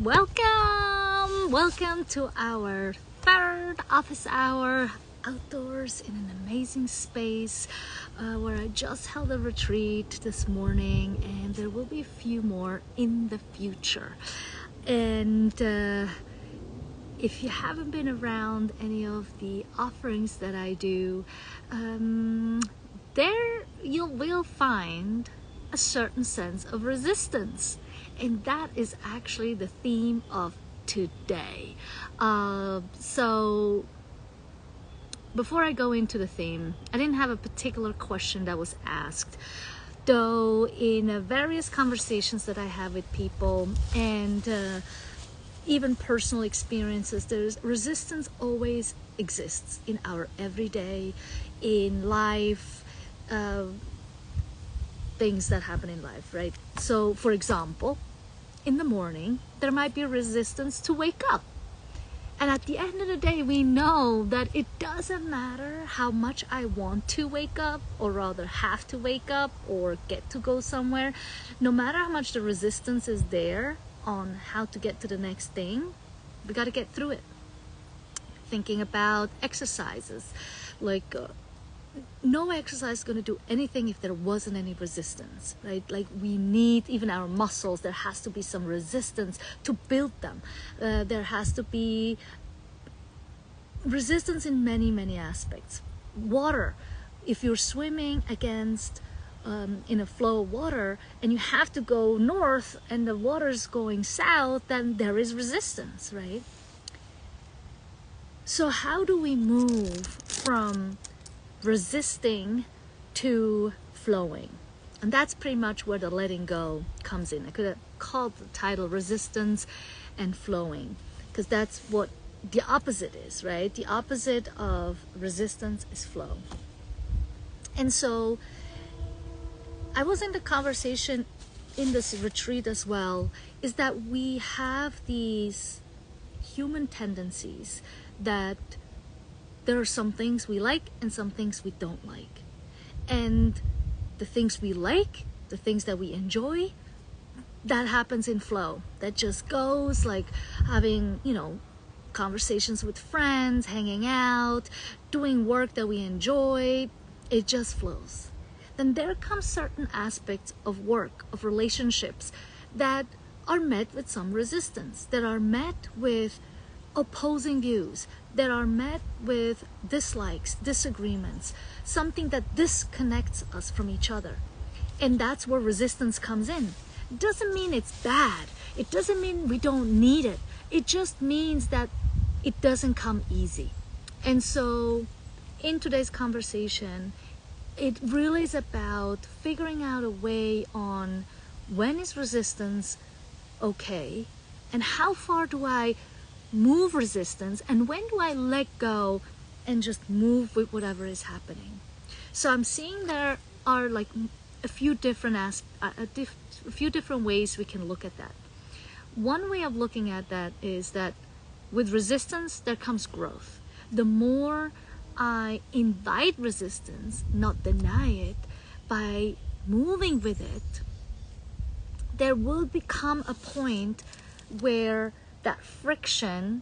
Welcome to our third office hour outdoors in an amazing space where I just held a retreat this morning, and there will be a few more in the future. And if you haven't been around any of the offerings that I do, there you will find a certain sense of resistance, and that is actually the theme of today. So before I go into the theme, I didn't have a particular question that was asked, though in various conversations that I have with people and even personal experiences, there's resistance always exists in our everyday, in life, things that happen in life, right? So for example, in the morning, there might be resistance to wake up. And at the end of the day, we know that it doesn't matter how much I want to wake up, or rather have to wake up or get to go somewhere. No matter how much the resistance is there on how to get to the next thing, we got to get through it. Thinking about exercises, like no exercise is going to do anything if there wasn't any resistance, right? Like we need, even our muscles, there has to be some resistance to build them. There has to be resistance in many aspects. Water, if you're swimming against in a flow of water and you have to go north and the water's going south, then there is resistance, right? So how do we move from resisting to flowing? And that's pretty much where the letting go comes in. I could have called the title Resistance and Flowing, because that's what the opposite is, right? The opposite of resistance is flow. And so I was in the conversation in this retreat as well, is that we have these human tendencies that there are some things we like and some things we don't like. And the things we like, the things that we enjoy, that happens in flow. That just goes like having, conversations with friends, hanging out, doing work that we enjoy. It just flows. Then there comes certain aspects of work, of relationships that are met with some resistance, that are met with opposing views, that are met with dislikes, disagreements, something that disconnects us from each other. And that's where resistance comes in. It doesn't mean it's bad. It doesn't mean we don't need it. It just means that it doesn't come easy. And so in today's conversation, it really is about figuring out a way on when is resistance okay, and how far do I move resistance, and when do I let go and just move with whatever is happening. So I'm seeing there are like a few different ways we can look at that. One way of looking at that is that with resistance there comes growth. The more I invite resistance, not deny it, by moving with it, there will become a point where that friction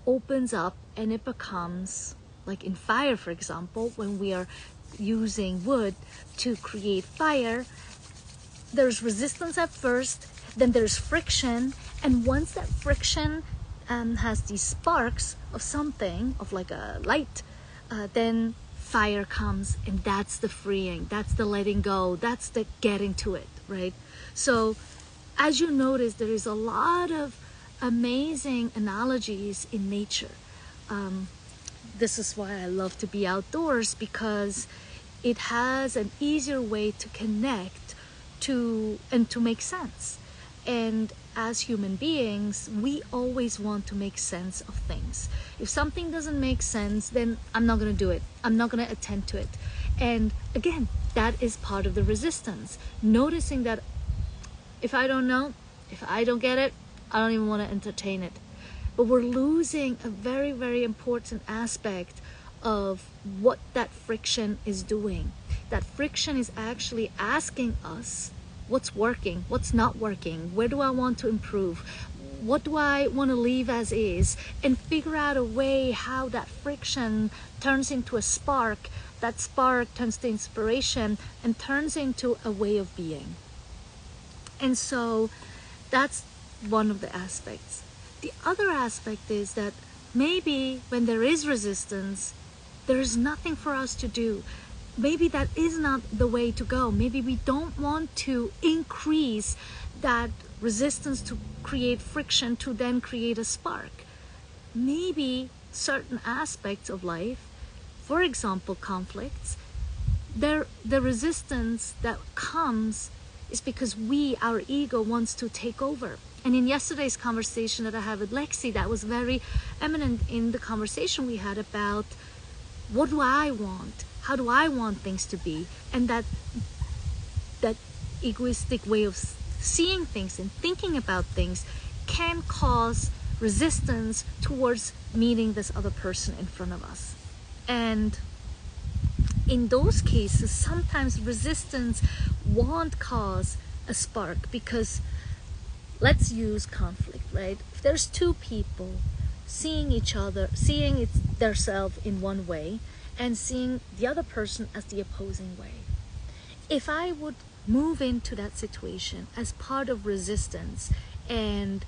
opens up and it becomes, like in fire, for example, when we are using wood to create fire, there's resistance at first, then there's friction, and once that friction has these sparks of something, of like a light, then fire comes, and that's the freeing, that's the letting go, that's the getting to it, right? So as you notice, there is a lot of amazing analogies in nature. This is why I love to be outdoors, because it has an easier way to connect to and to make sense. And as human beings, we always want to make sense of things. If something doesn't make sense, then I'm not going to do it. I'm not going to attend to it. And again, that is part of the resistance. Noticing that if I don't know, if I don't get it, I don't even want to entertain it. But we're losing a very important aspect of what that friction is doing. That friction is actually asking us what's working, what's not working, where do I want to improve, what do I want to leave as is, and figure out a way how that friction turns into a spark, that spark turns to inspiration and turns into a way of being. And so that's one of the aspects. The other aspect is that maybe when there is resistance, there is nothing for us to do. Maybe that is not the way to go. Maybe we don't want to increase that resistance to create friction to then create a spark. Maybe certain aspects of life, for example, conflicts, the resistance that comes is because our ego wants to take over. And in yesterday's conversation that I had with Lexi, that was very eminent in the conversation we had about what do I want? How do I want things to be? And that egoistic way of seeing things and thinking about things can cause resistance towards meeting this other person in front of us. And in those cases, sometimes resistance won't cause a spark, because let's use conflict, right? If there's two people seeing each other, seeing themselves in one way and seeing the other person as the opposing way, if I would move into that situation as part of resistance and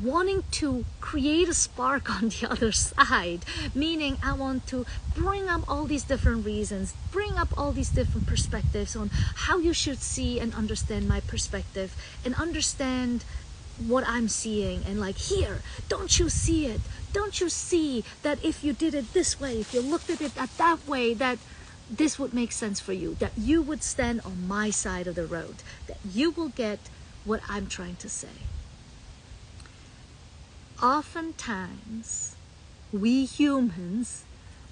wanting to create a spark on the other side, meaning I want to bring up all these different reasons, bring up all these different perspectives on how you should see and understand my perspective and understand what I'm seeing, and like, here, don't you see it? Don't you see that if you did it this way, if you looked at it that way, that this would make sense for you, that you would stand on my side of the road, that you will get what I'm trying to say. Oftentimes, we humans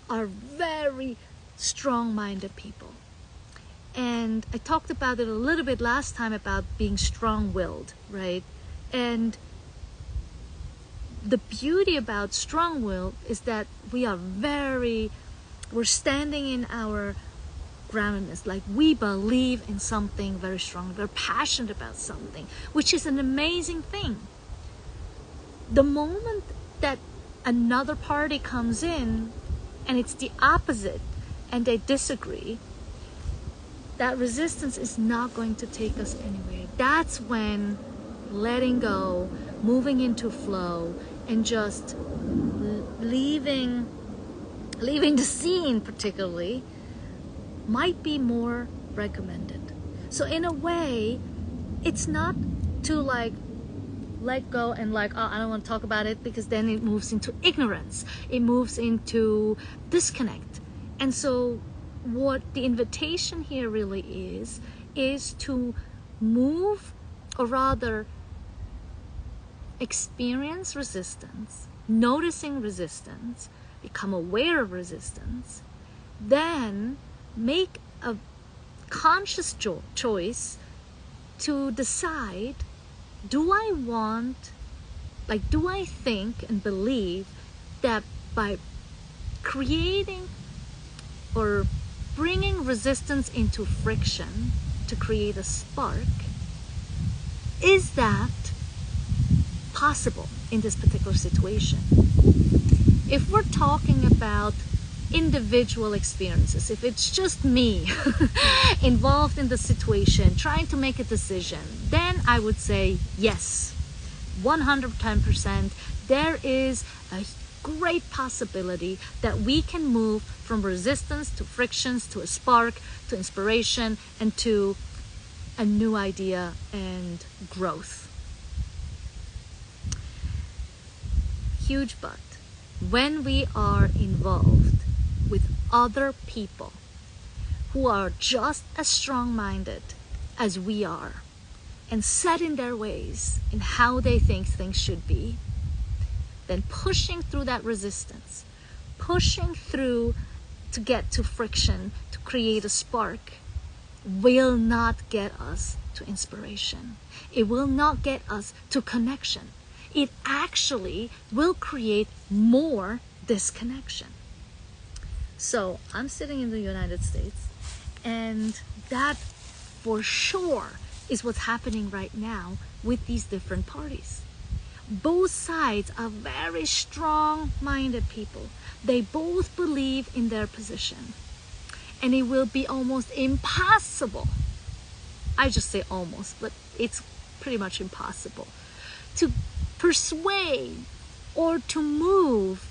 are very strong-minded people. And I talked about it a little bit last time about being strong-willed, right? And the beauty about strong-willed is that we're standing in our groundedness, like we believe in something very strong. We're passionate about something, which is an amazing thing. The moment that another party comes in and it's the opposite and they disagree, that resistance is not going to take us anywhere. That's when letting go, moving into flow, and just leaving the scene particularly might be more recommended. So in a way, it's not to like let go and like, oh, I don't want to talk about it, because then it moves into ignorance. It moves into disconnect. And so what the invitation here really is to move, or rather experience resistance, noticing resistance, become aware of resistance, then make a conscious choice to decide, do I think and believe that by creating or bringing resistance into friction to create a spark, is that possible in this particular situation? If we're talking about individual experiences, if it's just me involved in the situation, trying to make a decision, then I would say yes, 110%. There is a great possibility that we can move from resistance to frictions to a spark to inspiration and to a new idea and growth. Huge but. When we are involved with other people who are just as strong-minded as we are and set in their ways in how they think things should be, then pushing through that resistance, pushing through to get to friction, to create a spark, will not get us to inspiration. It will not get us to connection. It actually will create more disconnection. So I'm sitting in the United States, and that for sure is what's happening right now with these different parties. Both sides are very strong-minded people. They both believe in their position. And it will be almost impossible, I just say almost, but it's pretty much impossible, to persuade or to move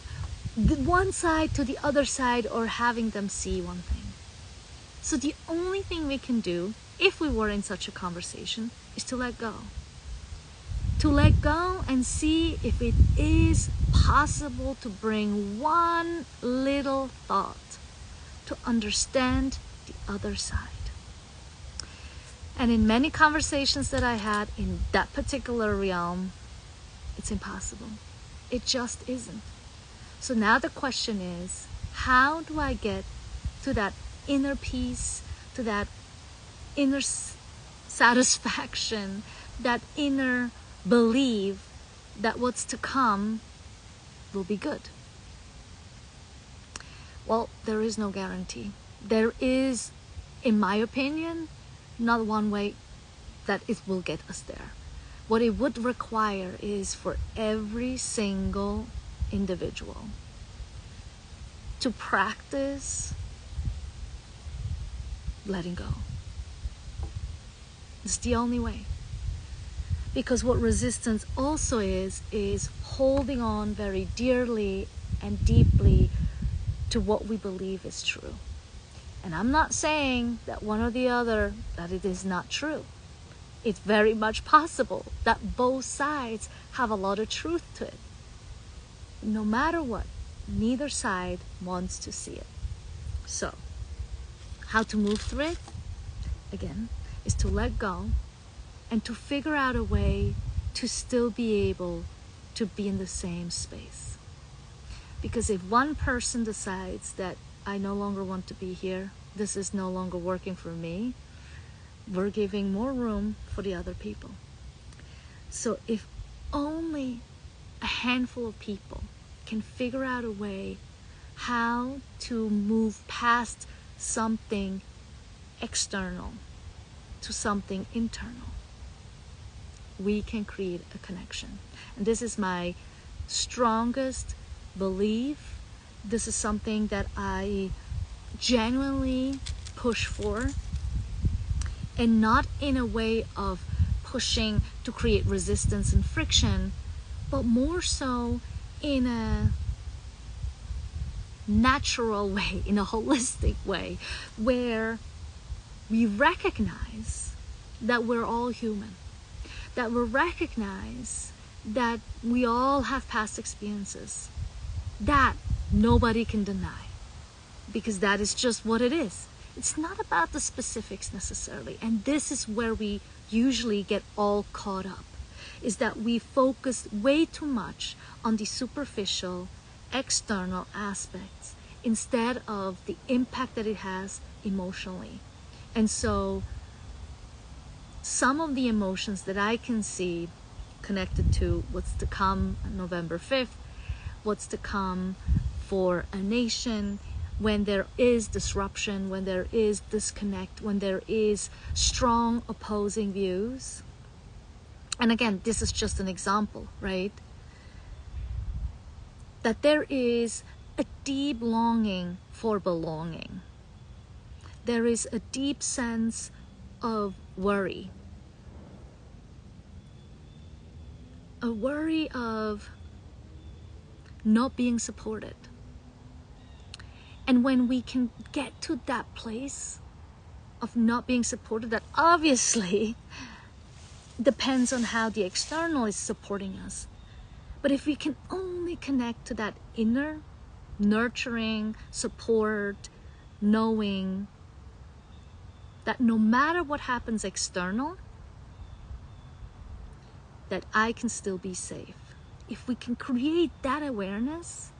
the one side to the other side or having them see one thing. So the only thing we can do, if we were in such a conversation, is to let go. To let go and see if it is possible to bring one little thought to understand the other side. And in many conversations that I had in that particular realm, it's impossible. It just isn't. So now the question is, how do I get to that inner peace, to that inner satisfaction, that inner belief that what's to come will be good? Well, there is no guarantee. There is, in my opinion, not one way that it will get us there. What it would require is for every single individual to practice letting go. It's the only way. Because what resistance also is holding on very dearly and deeply to what we believe is true. And I'm not saying that one or the other, that it is not true. It's very much possible that both sides have a lot of truth to it. No matter what, neither side wants to see it. So, how to move through it? Again, is to let go and to figure out a way to still be able to be in the same space. Because if one person decides that I no longer want to be here, this is no longer working for me, we're giving more room for the other people. So if only a handful of people can figure out a way how to move past something external to something internal, we can create a connection. And this is my strongest belief. This is something that I genuinely push for, and not in a way of pushing to create resistance and friction, but more so in a natural way, in a holistic way, where we recognize that we're all human, that we recognize that we all have past experiences that nobody can deny, because that is just what it is. It's not about the specifics necessarily. And this is where we usually get all caught up, is that we focus way too much on the superficial, external aspects instead of the impact that it has emotionally. And so some of the emotions that I can see connected to what's to come on November 5th, what's to come for a nation, when there is disruption, when there is disconnect, when there is strong opposing views. And again, this is just an example, right? That there is a deep longing for belonging. There is a deep sense of worry. A worry of not being supported. And when we can get to that place of not being supported, that obviously depends on how the external is supporting us. But if we can only connect to that inner, nurturing, support, knowing that no matter what happens external, that I can still be safe. If we can create that awareness,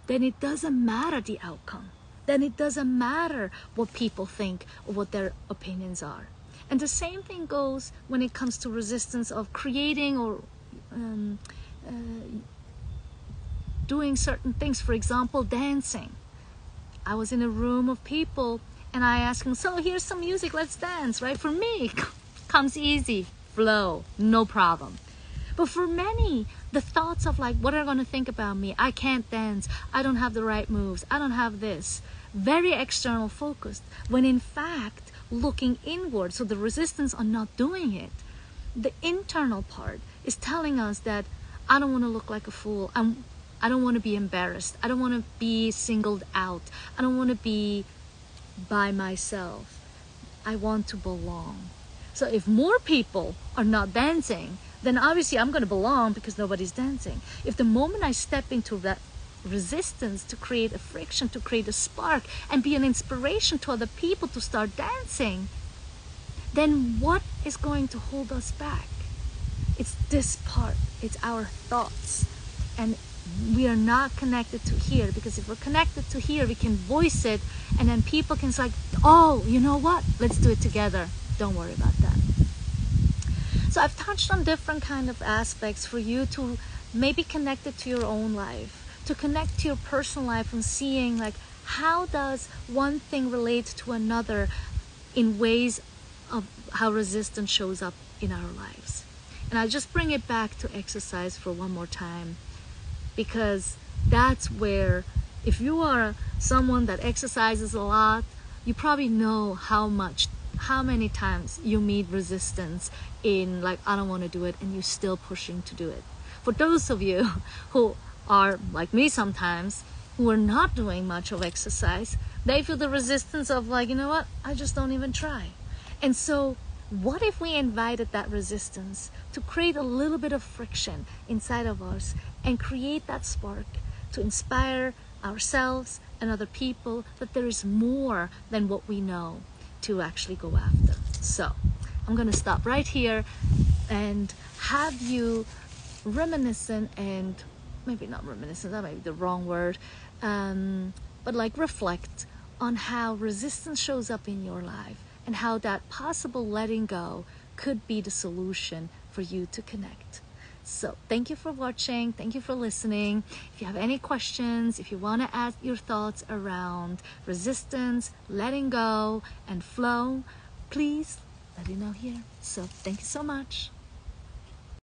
then it doesn't matter the outcome. Then it doesn't matter what people think or what their opinions are. And the same thing goes when it comes to resistance of creating or doing certain things. For example, dancing. I was in a room of people and I asked them, so here's some music, let's dance, right? For me, it comes easy, flow, no problem. But for many, the thoughts of like, what are going to think about me? I can't dance. I don't have the right moves. I don't have this. Very external focused. When in fact, looking inward, so the resistance on not doing it, the internal part is telling us that I don't want to look like a fool. I don't want to be embarrassed. I don't want to be singled out. I don't want to be by myself. I want to belong. So if more people are not dancing, then obviously I'm going to belong because nobody's dancing. If the moment I step into that resistance to create a friction, to create a spark, and be an inspiration to other people to start dancing, then what is going to hold us back? It's this part. It's our thoughts. And we are not connected to here, because if we're connected to here, we can voice it, and then people can say, oh, you know what? Let's do it together. Don't worry about that. So I've touched on different kind of aspects for you to maybe connect it to your own life, to connect to your personal life, and seeing like, how does one thing relate to another in ways of how resistance shows up in our lives. And I'll just bring it back to exercise for one more time, because that's where, if you are someone that exercises a lot, you probably know how many times you meet resistance in like, I don't want to do it, and you're still pushing to do it. For those of you who are like me sometimes, who are not doing much of exercise, they feel the resistance of like, you know what, I just don't even try. And so what if we invited that resistance to create a little bit of friction inside of us and create that spark to inspire ourselves and other people that there is more than what we know to actually go after. So I'm going to stop right here and have you reminiscent, and maybe not reminiscent, that might be the wrong word, but like reflect on how resistance shows up in your life, and how that possible letting go could be the solution for you to connect. So thank you for watching. Thank you for listening. If you have any questions, if you want to add your thoughts around resistance, letting go, and flow, please let me know here. So thank you so much.